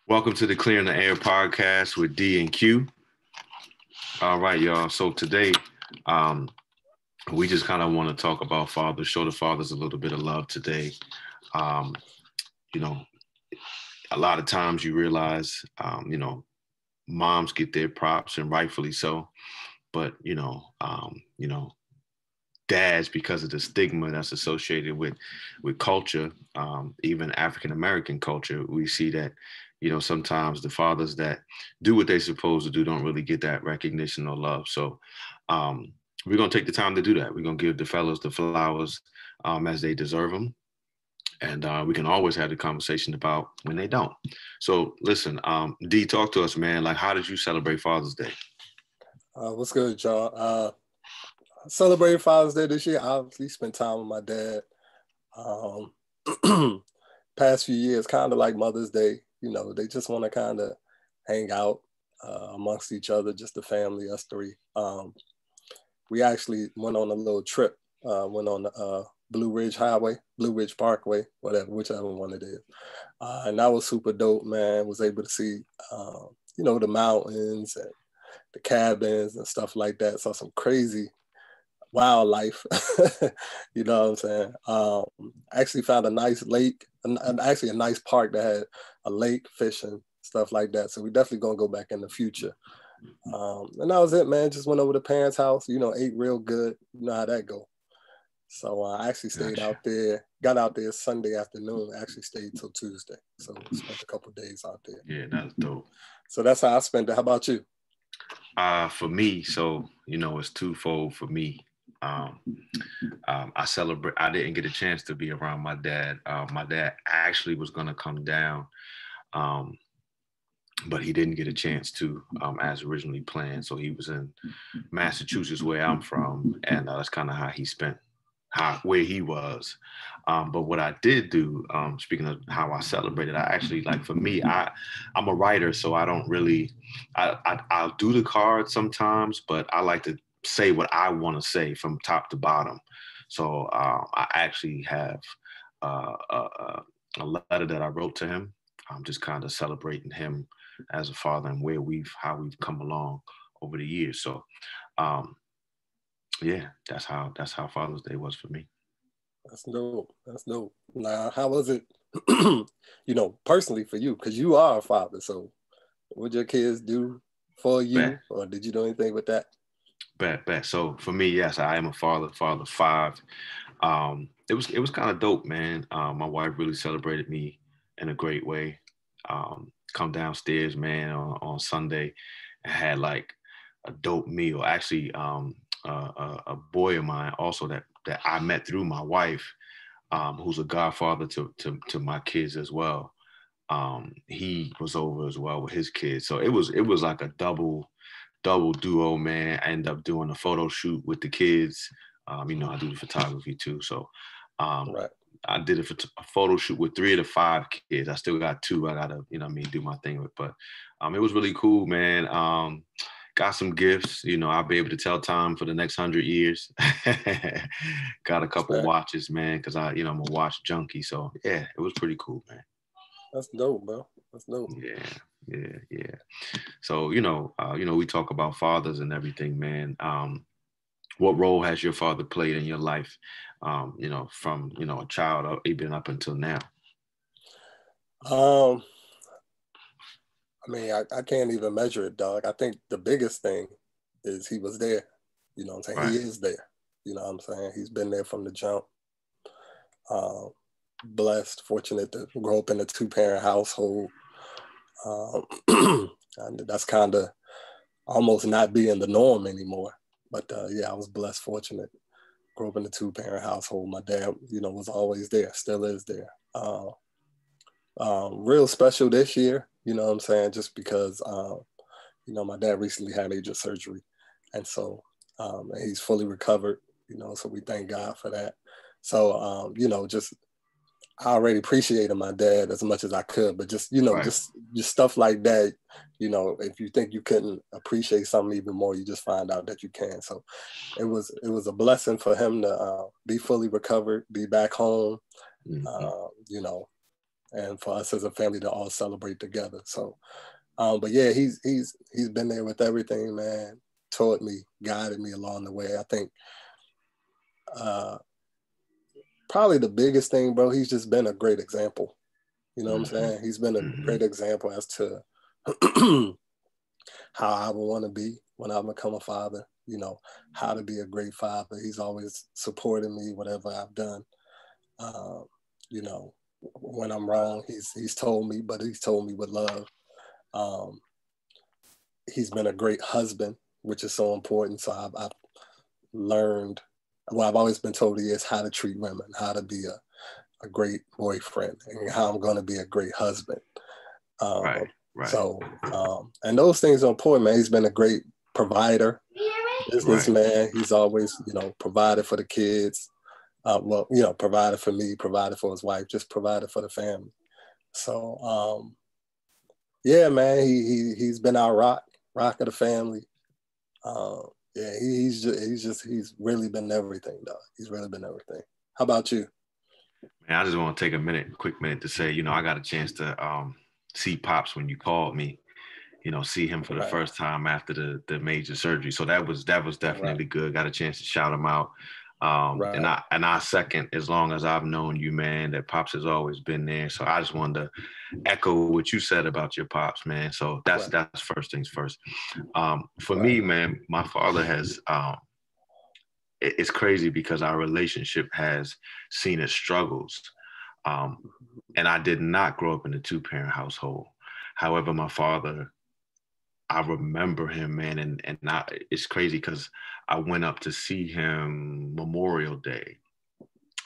Welcome to the Clear in the Air podcast with D and Q. All right, y'all. So today, um, we just kind of want to talk about fathers, show the fathers a little bit of love today. Um, you know, a lot of times you realize, moms get their props and rightfully so, but dads, because of the stigma that's associated with culture, even African American culture, we see that sometimes the fathers that do what they're supposed to do don't really get that recognition or love. So um, we're gonna take the time to do that. We're gonna give the fellas the flowers as they deserve them, and we can always have the conversation about when they don't. So listen, D, talk to us, man. Like, how did you celebrate Father's Day? What's good, y'all? Celebrated Father's Day this year. I obviously spent time with my dad. Past few years, kind of like Mother's Day, they just want to kind of hang out amongst each other, just the family, us three. We actually went on a little trip, went on the Blue Ridge Highway, Blue Ridge Parkway, whichever one it is. And that was super dope, man. Was able to see, the mountains and the cabins and stuff like that. Saw some crazy wildlife. You know what I'm saying? Actually found a nice lake, and actually a nice park that had a lake, fishing, stuff like that. So we definitely gonna go back in the future. And that was it, man. Just went over to parents' house, ate real good. You know how that go. So I actually stayed Gotcha. out there, got out there Sunday afternoon, actually stayed till Tuesday. So spent a couple days out there. Yeah, that's dope. So that's how I spent it. How about you? For me, so it's twofold for me. Um, I celebrate. I didn't get a chance to be around my dad. My dad actually was gonna come down, um, but he didn't get a chance to, as originally planned. So he was in Massachusetts, where I'm from, and that's kind of how he spent where he was. But what I did do, speaking of how I celebrated, I actually, like, for me, I'm a writer, so I don't really, I'll do the cards sometimes, but I like to say what I want to say from top to bottom. So I actually have uh, a, a letter that I wrote to him. I'm just kind of celebrating him as a father and how we've come along over the years. So um, yeah, that's how Father's Day was for me. That's dope. That's dope. Now, how was it, personally for you? Because you are a father. So what your kids do for Bet, you, or did you do anything with that? bet. So for me, yes, I am a father of five. It was kind of dope, man. My wife really celebrated me in a great way. Come downstairs, man, on Sunday, and had like a dope meal. Actually, a boy of mine also that I met through my wife, who's a godfather to my kids as well. He was over as well with his kids, so it was like a double duo, man. I ended up doing a photo shoot with the kids. I do the photography too, so um, Right. I did a photo shoot with three of the five kids. I still got two. I gotta, do my thing with. But it was really cool, man. Got some gifts. I'll be able to tell time for the next 100 years. Got a couple Respect. watches, man, because I'm a watch junkie. So yeah, it was pretty cool, man. That's dope, bro. That's dope. Yeah, yeah. So we talk about fathers and everything, man. What role has your father played in your life? From a child even up until now. Um, I can't even measure it, dog. I think the biggest thing is he was there. You know what I'm saying? He Right. is there. You know what I'm saying? He's been there from the jump. Um, Blessed, fortunate to grow up in a two-parent household. Um, and that's kind of almost not being the norm anymore. But yeah, I was blessed, fortunate. Grew up in a two-parent household. My dad, was always there, still is there. Real special this year, you know what I'm saying? Just because, my dad recently had major surgery. And so he's fully recovered, so we thank God for that. So, just I already appreciated my dad as much as I could, but just, Right. just stuff like that, if you think you couldn't appreciate something even more, you just find out that you can. So it was a blessing for him to be fully recovered, be back home, Mm-hmm. you know, and for us as a family to all celebrate together. So, but yeah, he's been there with everything, man. Taught me, guided me along the way. I think probably the biggest thing, bro, he's just been a great example. You know what I'm saying? He's been a great example as to how I would want to be when I become a father, you know, how to be a great father. He's always supported me, whatever I've done. You know, when I'm wrong, he's told me, but he's told me with love. He's been a great husband, which is so important. So I've learned, well, I've always been told he is how to treat women, how to be a great boyfriend, and how I'm going to be a great husband. Right. So, and those things are important, man. He's been a great provider, businessman. He's always, you know, provided for the kids. Well, you know, provided for me, provided for his wife, just provided for the family. So, yeah, man, he's been our rock of the family. Yeah, he's really been everything, though. He's really been everything. How about you? Man, I just want to take a quick minute to say, you know, I got a chance to see Pops when you called me, you know, see him for the first time after the major surgery. So that was definitely good. Got a chance to shout him out. And I second, as long as I've known you, man, that Pops has always been there. So I just wanted to echo what you said about your Pops, man. So that's first things first. For me, man, my father has it's crazy because our relationship has seen its struggles. And I did not grow up in a 2-parent household. However, my father, I remember him, man, and it's crazy because I went up to see him Memorial Day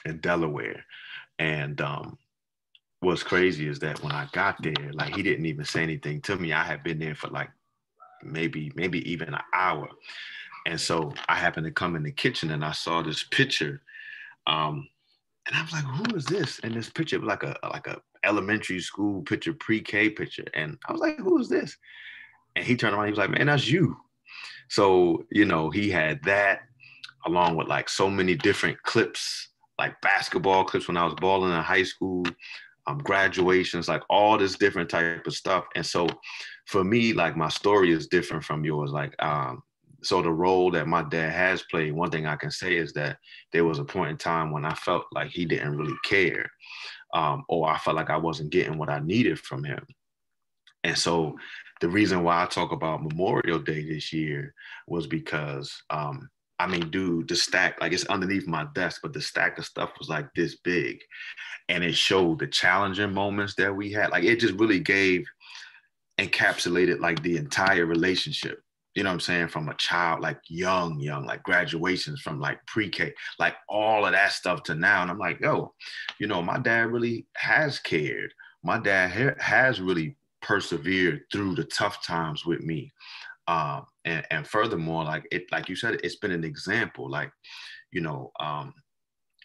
in Delaware. And what's crazy is that when I got there, like, he didn't even say anything to me. I had been there for like maybe even an hour. And so I happened to come in the kitchen and I saw this picture. And I was like, who is this? And this picture was like a elementary school picture, pre-K picture. And I was like, who is this? And he turned around, he was like, man, that's you. So, you know, he had that along with like so many different clips, like basketball clips when I was balling in high school, graduations, like all this different type of stuff. And so for me, like, my story is different from yours. Like, so the role that my dad has played, one thing I can say is that there was a point in time when I felt like he didn't really care, or I felt like I wasn't getting what I needed from him. And so the reason why I talk about Memorial Day this year was because, I mean, dude, the stack, like, it's underneath my desk, but the stack of stuff was like this big. And it showed the challenging moments that we had. Like, it just really encapsulated like the entire relationship. You know what I'm saying? From a child, like young, like graduations from like pre-K, like all of that stuff to now. And I'm like, yo, you know, my dad really has cared. My dad has really persevered through the tough times with me. And furthermore, like you said, it's been an example. Like, you know,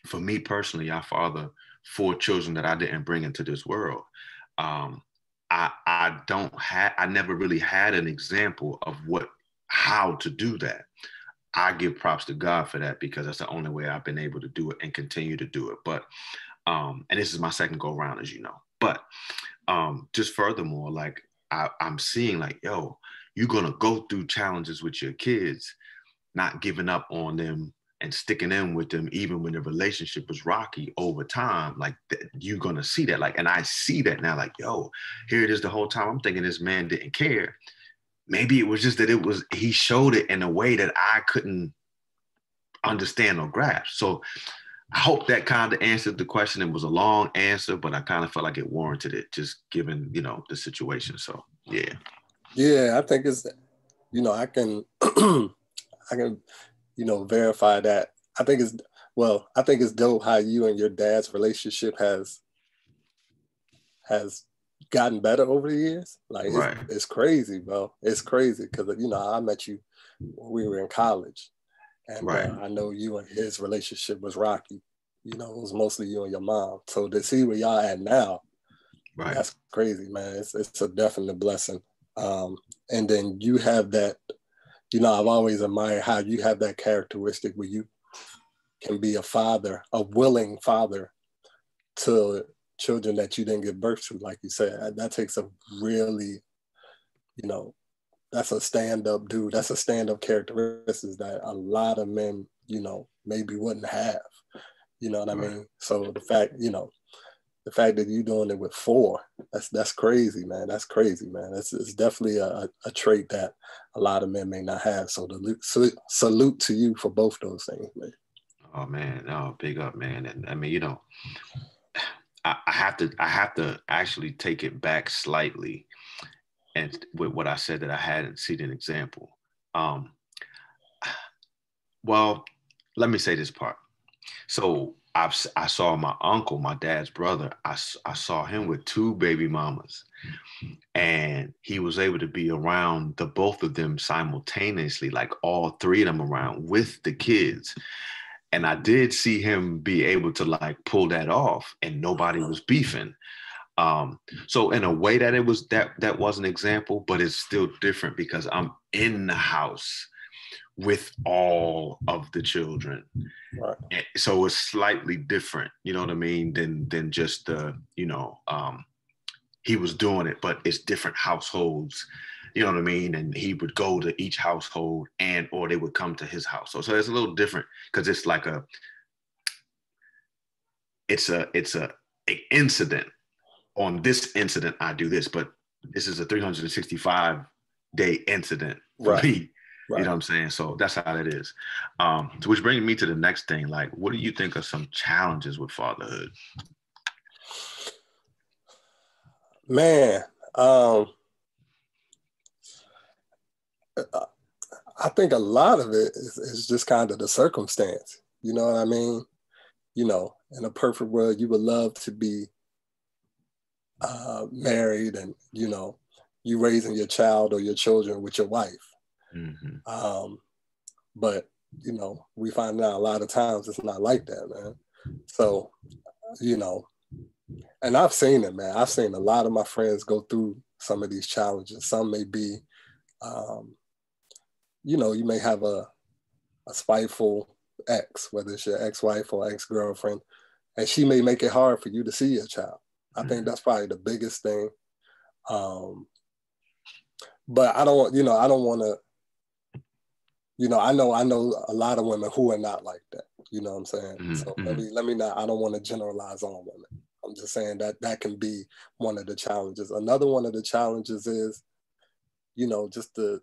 for me personally, I father 4 children that I didn't bring into this world. I never really had an example of how to do that. I give props to God for that, because that's the only way I've been able to do it and continue to do it. But, and this is my second go round, as you know, but just furthermore, like, I'm seeing like, yo, you're going to go through challenges with your kids, not giving up on them and sticking in with them, even when the relationship was rocky over time. Like, you're going to see that. Like, and I see that now, like, yo, here it is the whole time. I'm thinking this man didn't care. Maybe it was just that he showed it in a way that I couldn't understand or grasp. So I hope that kind of answered the question. It was a long answer, but I kind of felt like it warranted it, just given, you know, the situation. So, yeah. Yeah, I think it's, you know, I can, you know, verify that. I think it's dope how you and your dad's relationship has gotten better over the years. Like, Right. it's crazy, bro. It's crazy because, you know, I met you when we were in college, and I know you and his relationship was rocky. You know, it was mostly you and your mom. So to see where y'all at now, that's crazy, man. It's a definite blessing. And then you have that, you know, I've always admired how you have that characteristic where you can be a father, a willing father to children that you didn't give birth to, like you said. That takes a really, you know, that's a stand-up dude. That's a stand-up characteristics that a lot of men, you know, maybe wouldn't have. You know what I mean? So the fact, you know, the fact that you're doing it with 4, that's crazy, man. That's crazy, man. It's definitely a trait that a lot of men may not have. So salute to you for both those things, man. Oh man, oh, big up, man. And I mean, you know, I have to actually take it back slightly, and with what I said that I hadn't seen an example. Well, let me say this part. So I saw my uncle, my dad's brother. I saw him with 2 baby mamas, and he was able to be around the both of them simultaneously, like all 3 of them around with the kids. And I did see him be able to like pull that off, and nobody was beefing. So in a way that it was that was an example, but it's still different because I'm in the house with all of the children. Right. So it's slightly different, you know what I mean, than just the, you know, he was doing it, but it's different households, you know what I mean? And he would go to each household or they would come to his house. So it's a little different because it's like it's a incident. On this incident, I do this, but this is a 365-day incident for me. Right. You know what I'm saying? So that's how it is. So which brings me to the next thing. Like, what do you think are some challenges with fatherhood? Man, I think a lot of it is just kind of the circumstance. You know what I mean? You know, in a perfect world, you would love to be married and, you know, you raising your child or your children with your wife. Mm-hmm. But, you know, we find out a lot of times it's not like that, man. So, you know, and I've seen it, man. I've seen a lot of my friends go through some of these challenges. Some may be, you know, you may have a spiteful ex, whether it's your ex-wife or ex-girlfriend, and she may make it hard for you to see your child. I think that's probably the biggest thing. But I don't want to, you know, I know a lot of women who are not like that. You know what I'm saying? Mm-hmm. So let me not, I don't want to generalize on women. I'm just saying that can be one of the challenges. Another one of the challenges is, you know, just the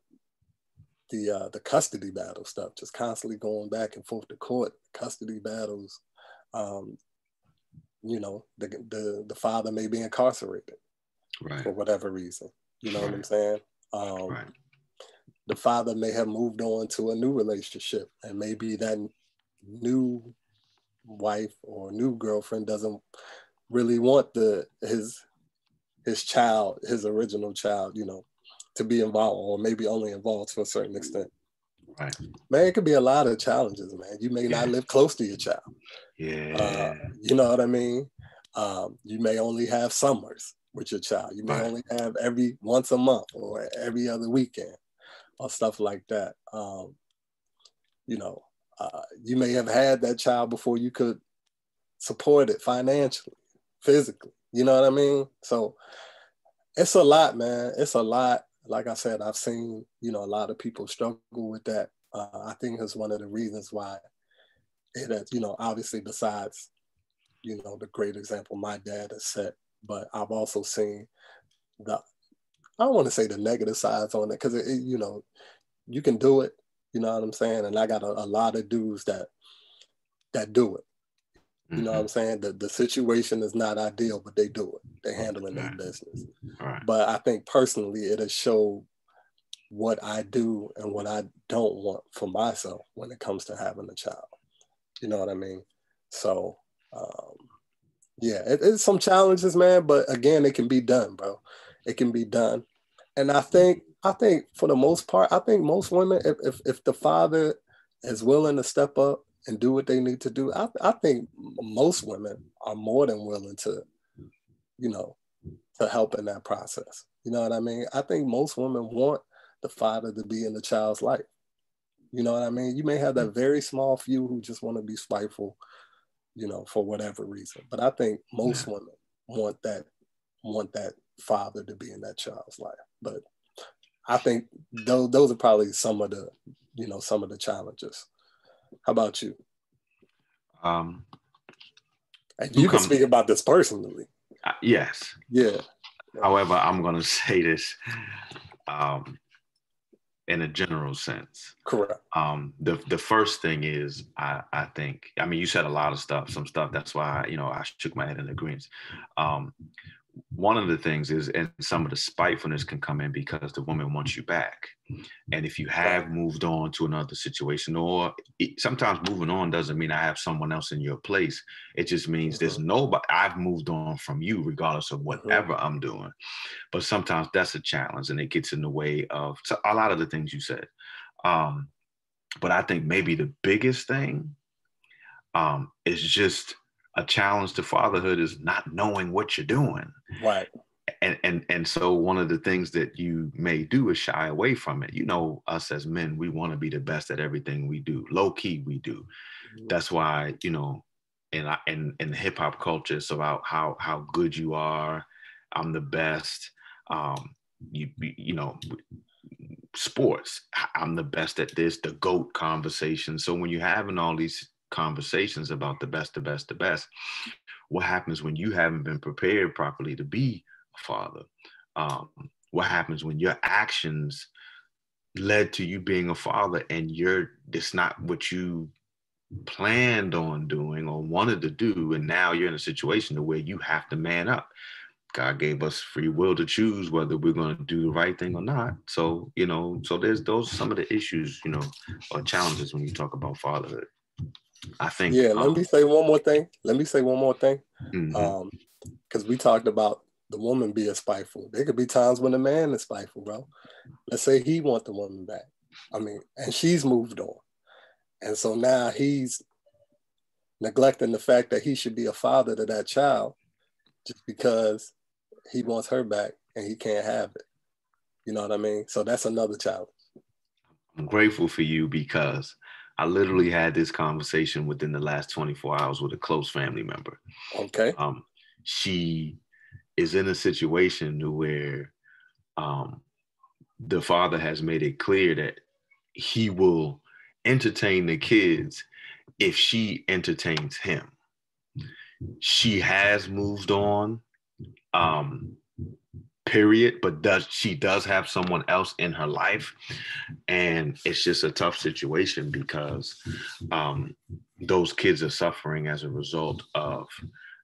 custody battle stuff, just constantly going back and forth to court, custody battles. You know, the father may be incarcerated for whatever reason. You know what I'm saying? The father may have moved on to a new relationship, and maybe that new wife or new girlfriend doesn't really want his child, his original child, you know, to be involved, or maybe only involved to a certain extent. Right. Man, it could be a lot of challenges, man. You may not live close to your child. Yeah. You know what I mean? You may only have summers with your child. You may only have every once a month or every other weekend or stuff like that. You know, you may have had that child before you could support it financially, physically. You know what I mean? So it's a lot, man. It's a lot. Like I said, I've seen, you know, a lot of people struggle with that. I think it's one of the reasons why it has, you know, obviously besides, you know, the great example my dad has set, but I've also seen I don't want to say the negative sides on it, because you know, you can do it, you know what I'm saying? And I got a lot of dudes that do it. You know what I'm saying? The situation is not ideal, but they do it. They handling their business. But I think personally, it'll show what I do and what I don't want for myself when it comes to having a child. You know what I mean? So, yeah, it's some challenges, man. But again, it can be done, bro. It can be done. And I think for the most part, I think most women, if the father is willing to step up and do what they need to do, I think most women are more than willing to, you know, to help in that process. You know what I mean? I think most women want the father to be in the child's life. You know what I mean? You may have that very small few who just want to be spiteful, you know, for whatever reason. But I think most women want that father to be in that child's life. But I think those are probably some of the challenges. How about you? Um, And you can speak about this personally. Yes. Yeah. However, I'm going to say this in a general sense. Correct. The first thing is, I think, I mean, you said a lot of stuff, some stuff. That's why, I shook my head in agreement. One of the things is, and some of the spitefulness can come in because the woman wants you back. And if you have moved on to another situation, or sometimes moving on doesn't mean I have someone else in your place. It just means there's nobody, I've moved on from you regardless of whatever I'm doing. But sometimes that's a challenge and it gets in the way of a lot of the things you said. But I think maybe the biggest thing is just a challenge to fatherhood is not knowing what you're doing. Right. And so one of the things that you may do is shy away from it. Us as men, we want to be the best at everything we do. Low key, we do. That's why, in the hip hop culture, it's about how good you are. I'm the best. Sports, I'm the best at this, the GOAT conversation. So when you're having all these conversations about the best, what happens when you haven't been prepared properly to be a father? What happens when your actions led to you being a father and it's not what you planned on doing or wanted to do, and now you're in a situation where you have to man up. God gave us free will to choose whether we're going to do the right thing or not. So, so there's some of the issues, or challenges when you talk about fatherhood. I think. Yeah, let me say one more thing. Mm-hmm. Because we talked about the woman being spiteful. There could be times when the man is spiteful, bro. Let's say he wants the woman back. And she's moved on. And so now he's neglecting the fact that he should be a father to that child just because he wants her back and he can't have it. You know what I mean? So that's another challenge. I'm grateful for you because I literally had this conversation within the last 24 hours with a close family member. Okay. She is in a situation where the father has made it clear that he will entertain the kids if she entertains him. She has moved on, period, but she does have someone else in her life. And it's just a tough situation because those kids are suffering as a result of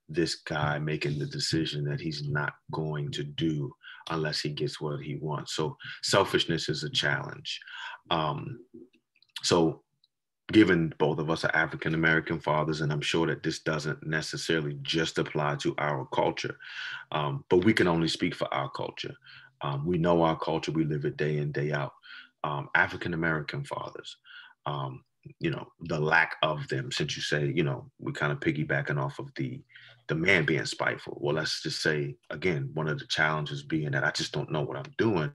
this guy making the decision that he's not going to do unless he gets what he wants. So selfishness is a challenge. So given both of us are African-American fathers, and I'm sure that this doesn't necessarily just apply to our culture, but we can only speak for our culture. We know our culture, we live it day in, day out. African-American fathers, the lack of them, since you say, we kind of piggybacking off of the man being spiteful. Well, let's just say, again, one of the challenges being that I just don't know what I'm doing.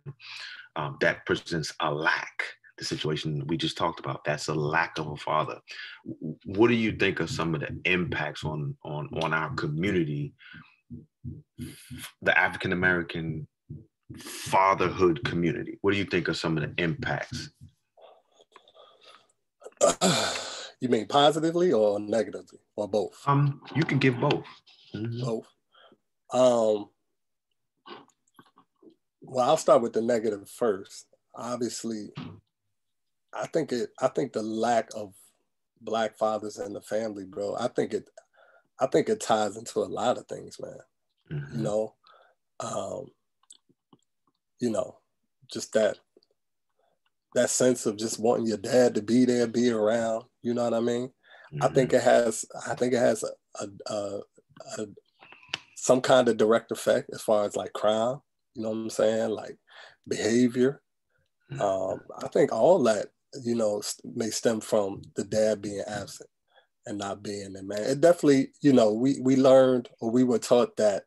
That presents a lack. The situation we just talked about, that's a lack of a father. What do you think of some of the impacts on our community, the African-American fatherhood community? What do you think of some of the impacts? You mean positively or negatively or both? You can give both. Mm-hmm. Both. Well, I'll start with the negative first. Obviously, I think the lack of Black fathers in the family, bro. I think it ties into a lot of things, man. Mm-hmm. Just that sense of just wanting your dad to be there, be around. You know what I mean? Mm-hmm. I think it has some kind of direct effect as far as like crime. You know what I'm saying? Like behavior. I think all that, may stem from the dad being absent and not being there, man. It definitely, we learned, or we were taught that,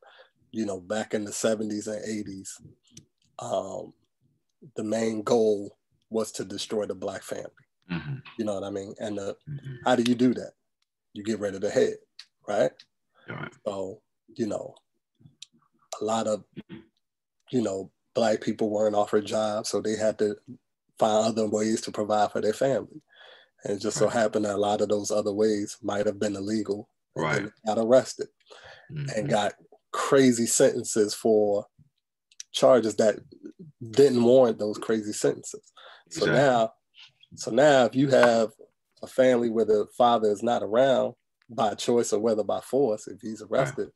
back in the 70s and 80s, the main goal was to destroy the Black family. Mm-hmm. You know what I mean? And how do you do that? You get rid of the head, right? All right. So, a lot of, Black people weren't offered jobs, so they had to find other ways to provide for their family. And it just so happened that a lot of those other ways might have been illegal, and then they got arrested and got crazy sentences for charges that didn't warrant those crazy sentences. Exactly. So now if you have a family where the father is not around by choice or whether by force, if he's arrested,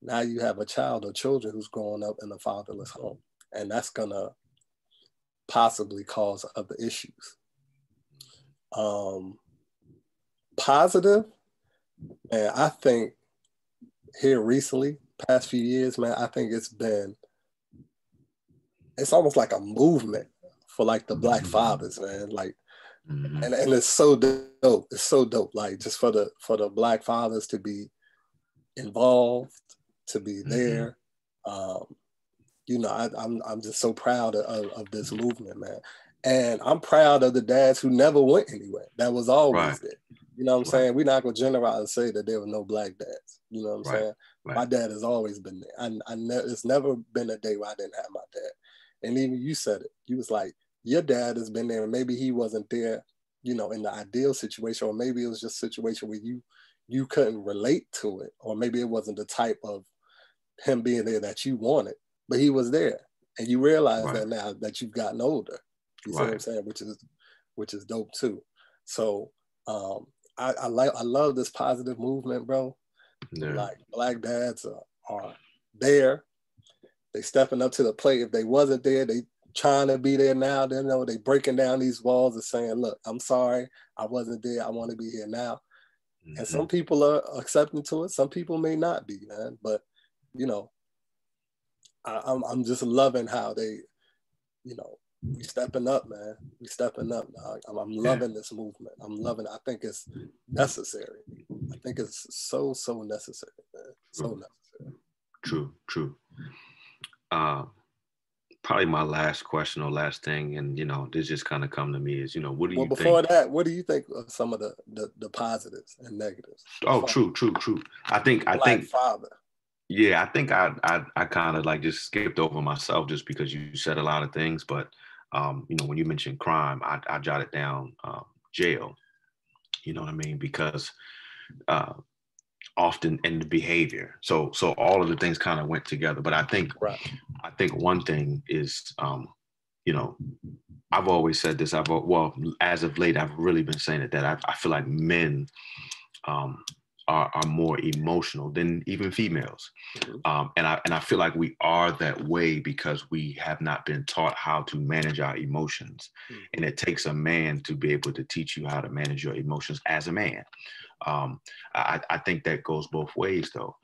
now you have a child or children who's growing up in a fatherless home. And that's gonna possibly cause other issues. Positive, man, I think here recently, past few years, man, I think it's almost like a movement for like the Black fathers, man. Like, and it's so dope. It's so dope. Like just for the Black fathers to be involved, to be there. I'm just so proud of this movement, man. And I'm proud of the dads who never went anywhere. That was always there. You know what I'm saying? We're not gonna generalize and say that there were no Black dads. You know what I'm saying? My dad has always been there. It's never been a day where I didn't have my dad. And even you said it. You was like, your dad has been there, and maybe he wasn't there, in the ideal situation, or maybe it was just a situation where you couldn't relate to it, or maybe it wasn't the type of him being there that you wanted, but he was there, and you realize that now that you've gotten older. You see what I'm saying? Which is dope too. So I love this positive movement, bro. Yeah. Like Black dads are there. They stepping up to the plate. If they wasn't there, they trying to be there now. They breaking down these walls and saying, look, I'm sorry, I wasn't there. I want to be here now. And some people are accepting to it. Some people may not be, man. But, I'm just loving how they, we stepping up, man. We stepping up. I'm loving this movement. I'm loving it. I think it's necessary. I think it's so necessary, man. So necessary. True. Probably my last question or last thing, and this just kind of come to me is, what do you think? Before that, what do you think of some of the positives and negatives? True. I think father. Yeah, I think I kind of like just skipped over myself just because you said a lot of things, but when you mentioned crime, I jotted down jail. You know what I mean? Because often in the behavior. So all of the things kind of went together. But I think one thing is, I've always said this. As of late, I've really been saying it, that I feel like men are more emotional than even females. And I feel like we are that way because we have not been taught how to manage our emotions. And it takes a man to be able to teach you how to manage your emotions as a man. I think that goes both ways, though.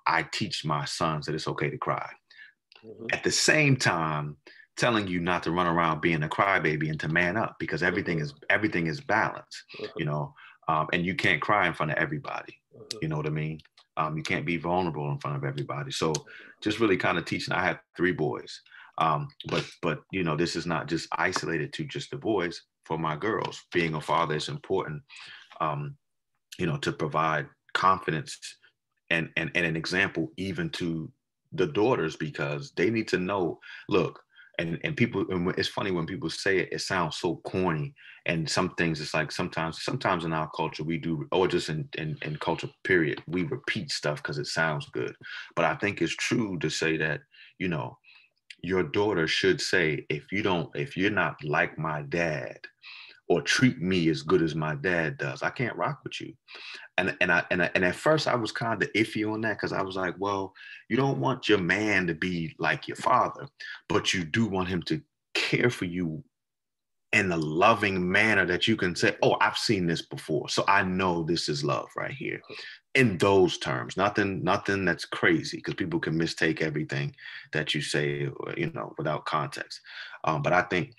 I teach my sons that it's okay to cry. At the same time, telling you not to run around being a crybaby and to man up, because everything is balanced, and you can't cry in front of everybody. You know what I mean? You can't be vulnerable in front of everybody. So just really kind of teaching. I have 3 boys, but this is not just isolated to just the boys. For my girls, being a father is important. To provide confidence and an example even to the daughters, because they need to know, look, and people, and it's funny when people say it sounds so corny, and some things, it's like sometimes in our culture we do, or just in culture period, we repeat stuff because it sounds good. But I think it's true to say that, your daughter should say, if you're not like my dad, or treat me as good as my dad does, I can't rock with you. And at first I was kind of iffy on that, because I was like, well, you don't want your man to be like your father, but you do want him to care for you in a loving manner that you can say, oh, I've seen this before, so I know this is love right here. In those terms, nothing that's crazy, because people can mistake everything that you say, without context. But I think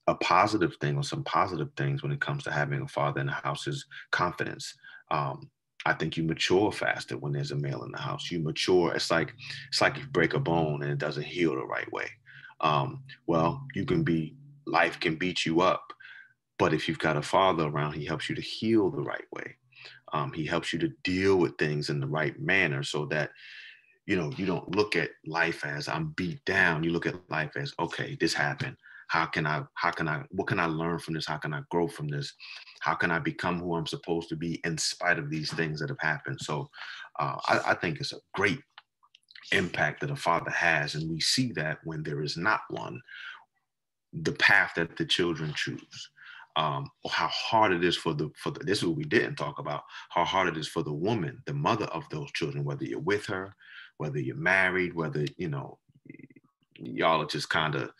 a positive thing, or some positive things when it comes to having a father in the house, is confidence. I think you mature faster when there's a male in the house. You mature. It's like you break a bone and it doesn't heal the right way. Life can beat you up, but if you've got a father around, he helps you to heal the right way. He helps you to deal with things in the right manner, so that you don't look at life as I'm beat down. You look at life as, okay, this happened. What can I learn from this? How can I grow from this? How can I become who I'm supposed to be in spite of these things that have happened? So I think it's a great impact that a father has. And we see that when there is not one, the path that the children choose. Or how hard it is for the this is what we didn't talk about, how hard it is for the woman, the mother of those children, whether you're with her, whether you're married, whether y'all are just kind of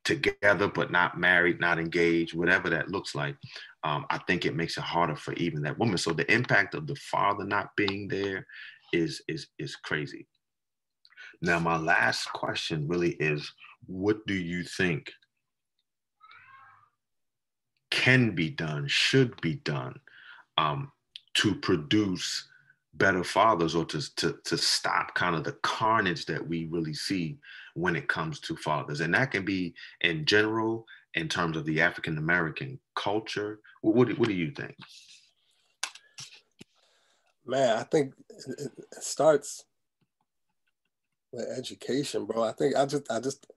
together but not married, not engaged, whatever that looks like. I think it makes it harder for even that woman. So the impact of the father not being there is crazy. Now, my last question really is, what do you think can be done, should be done, to produce better fathers, or to stop kind of the carnage that we really see when it comes to fathers? And that can be in general, in terms of the African American culture. What do you think? Man, I think it starts with education, bro. I just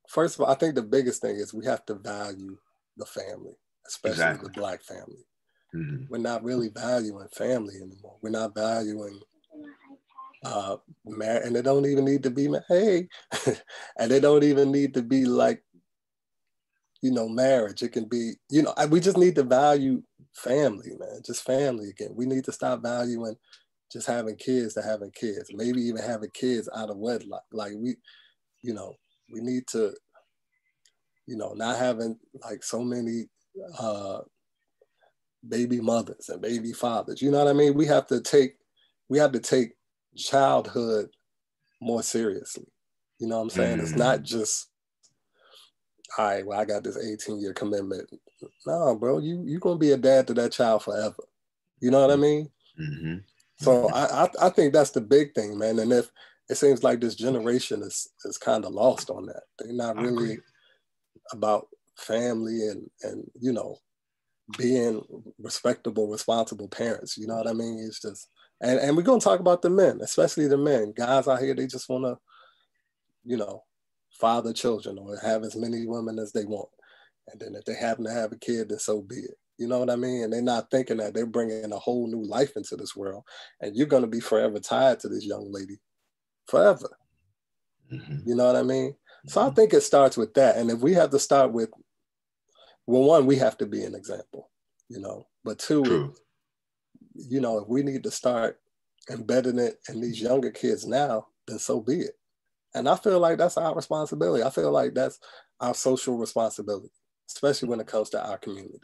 first of all, I think the biggest thing is we have to value the family, especially the Black family. Mm-hmm. We're not really valuing family anymore. We're not valuing marriage, and they don't even need to be and they don't even need to be like, marriage. It can be, we just need to value family, man. Just family again. We need to stop valuing just having kids to having kids. Maybe even having kids out of wedlock. Like we need to, not having like so many baby mothers and baby fathers. You know what I mean? We have to take childhood more seriously. You know what I'm saying? It's not just, all right, well, I got this 18-year commitment. No, bro, you're going to be a dad to that child forever. You know what I mean? Mm-hmm. So I think that's the big thing, man. And if it seems like this generation is kind of lost on that. They're not really about family and being respectable, responsible parents. You know what I mean? It's just, and we're going to talk about the men, especially the men. Guys out here, they just want to, father children or have as many women as they want. And then if they happen to have a kid, then so be it. You know what I mean? And they're not thinking that they're bringing a whole new life into this world. And you're going to be forever tied to this young lady. Forever. Mm-hmm. You know what I mean? So I think it starts with that. And if we have to start with, well, one, we have to be an example, but two, if we need to start embedding it in these younger kids now, then so be it. And I feel like that's our responsibility. I feel like that's our social responsibility, especially when it comes to our community.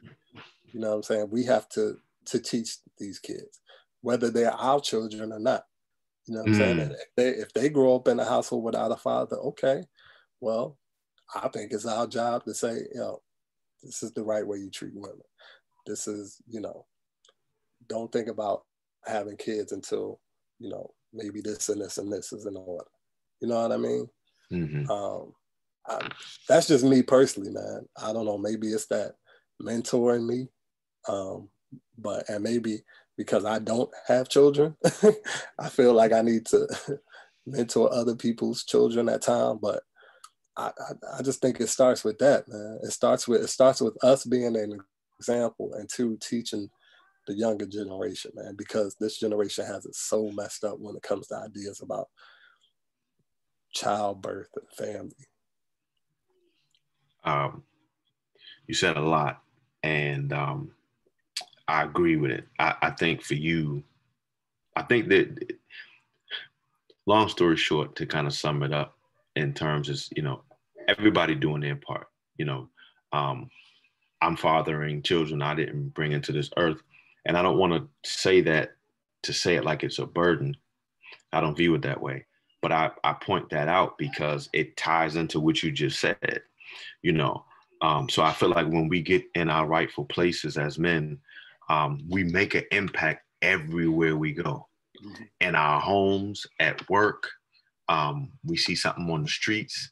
You know what I'm saying? We have to teach these kids, whether they're our children or not. You know what I'm saying? And if they grow up in a household without a father, okay, well, I think it's our job to say, this is the right way you treat women. This is, don't think about having kids until, maybe this and this and this is in order. You know what I mean? Mm-hmm. That's just me personally, man. I don't know. Maybe it's that mentoring me. And maybe because I don't have children, I feel like I need to mentor other people's children at times. But I just think it starts with that, man. It starts with us being an example, and two, teaching the younger generation, man, because this generation has it so messed up when it comes to ideas about childbirth and family. You said a lot, and I agree with it. I think for you, I think that, long story short, to kind of sum it up in terms is, everybody doing their part. I'm fathering children I didn't bring into this earth. And I don't want to say that to say it like it's a burden. I don't view it that way. But I point that out because it ties into what you just said, So I feel like when we get in our rightful places as men, we make an impact everywhere we go. In our homes, at work, we see something on the streets,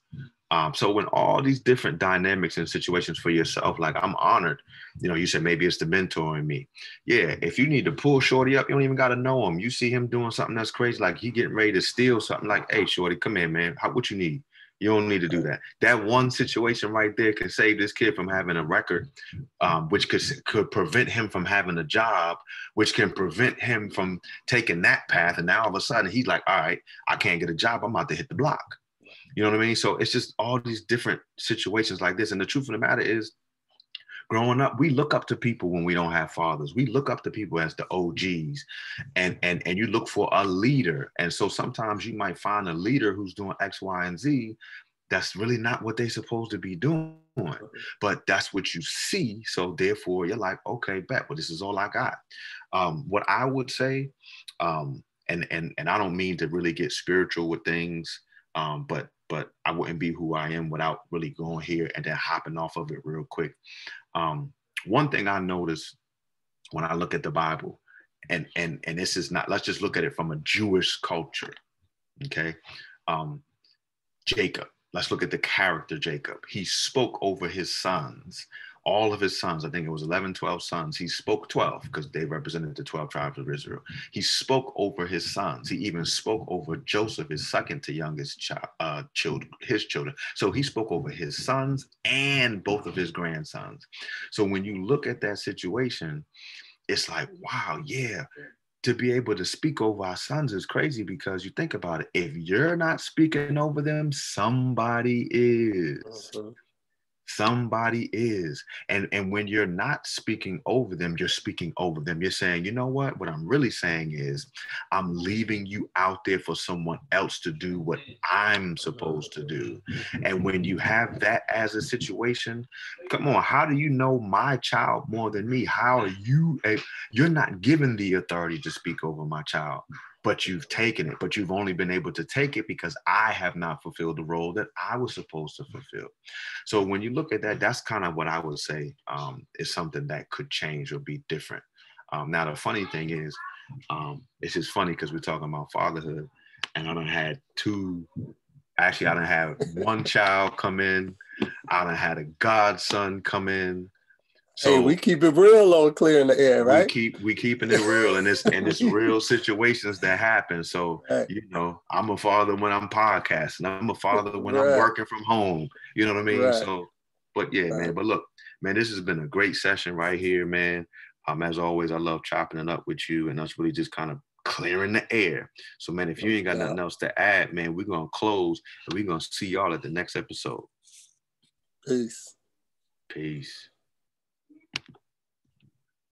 So when all these different dynamics and situations for yourself, like I'm honored, you said maybe it's the mentor in me. Yeah, if you need to pull Shorty up, you don't even got to know him. You see him doing something that's crazy, like he getting ready to steal something, like, hey, Shorty, come here, man. What you need? You don't need to do that. That one situation right there can save this kid from having a record, which could prevent him from having a job, which can prevent him from taking that path. And now all of a sudden he's like, all right, I can't get a job. I'm about to hit the block. You know what I mean? So it's just all these different situations like this. And the truth of the matter is, growing up, we look up to people when we don't have fathers. We look up to people as the OGs, and you look for a leader. And so sometimes you might find a leader who's doing X, Y, and Z. That's really not what they're supposed to be doing, but that's what you see. So therefore, you're like, okay, bet. Well, this is all I got. What I would say, and I don't mean to really get spiritual with things, but I wouldn't be who I am without really going here and then hopping off of it real quick. One thing I notice when I look at the Bible, and this is not, let's just look at it from a Jewish culture. Okay. Jacob, let's look at the character Jacob. He spoke over his sons, all of his sons. I think it was 11, 12 sons. He spoke 12 because they represented the 12 tribes of Israel. He spoke over his sons. He even spoke over Joseph, his second to youngest his children. So he spoke over his sons and both of his grandsons. So when you look at that situation, it's like, wow, yeah. To be able to speak over our sons is crazy, because you think about it. If you're not speaking over them, somebody is. Somebody is. And when you're not speaking over them, you're speaking over them. You're saying, you know what I'm really saying is, I'm leaving you out there for someone else to do what I'm supposed to do. And when you have that as a situation, come on, how do you know my child more than me? How are you're not given the authority to speak over my child, but you've taken it, but you've only been able to take it because I have not fulfilled the role that I was supposed to fulfill. So when you look at that, that's kind of what I would say is something that could change or be different. Now, the funny thing is, it's just funny because we're talking about fatherhood, and I done had I done have one child come in. I done had a godson come in. So hey, we keep it real low, clear in the air, right? We keeping it real, and it's real situations that happen. So right. I'm a father when I'm podcasting. I'm a father when I'm working from home. You know what I mean? Right. So, but yeah, man. But look, man, this has been a great session right here, man. As always, I love chopping it up with you and us really just kind of clearing the air. So, man, if you ain't got nothing else to add, man, we're gonna close and we're gonna see y'all at the next episode. Peace. Peace.